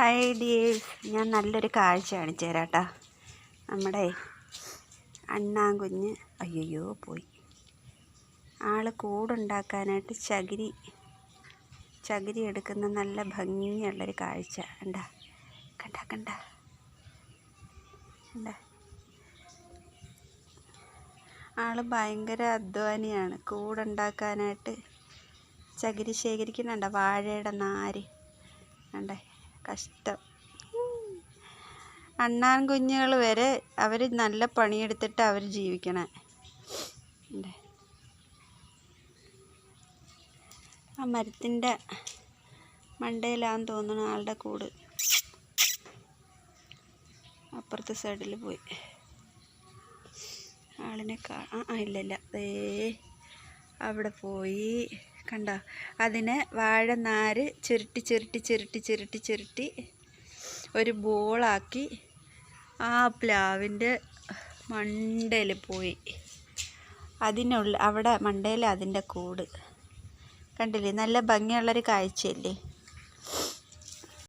Hi dears, ഞാൻ നല്ലൊരു കാഴ്ച കാണിച്ചു തരാം കേട്ടോ. നമ്മുടെ അണ്ണാൻകുഞ്ഞ് അയ്യോ പോയി. കൂടുണ്ടാക്കാനായിട്ട് ചകിരി എടുക്കുന്ന നല്ല ഭംഗിയുള്ളൊരു കാഴ്ച. കണ്ട ഭയങ്കര അധ്വാനിയാണ്. കൂടുണ്ടാക്കാനായിട്ട് ചകിരി ശേഖരിക്കുന്നുണ്ട. വാഴയുടെ നാര് കഷ്ടം. അണ്ണാൻ കുഞ്ഞുങ്ങൾ വരെ അവർ നല്ല പണിയെടുത്തിട്ട് അവർ ജീവിക്കണേ. ആ മരത്തിൻ്റെ മണ്ടയിലാന്ന് തോന്നുന്നു ആളുടെ കൂട്. അപ്പുറത്തെ സൈഡിൽ പോയി. ആളിനെ ഇല്ല അവിടെ പോയി. കണ്ടോ, അതിനെ വാഴനാര് ചുരുട്ടി ഒരു ബോളാക്കി ആ പ്ലാവിൻ്റെ മണ്ടയിൽ പോയി. അവിടെ മണ്ടയിൽ അതിൻ്റെ കൂട് കണ്ടില്ലേ? നല്ല ഭംഗിയുള്ളൊരു കാഴ്ചയല്ലേ?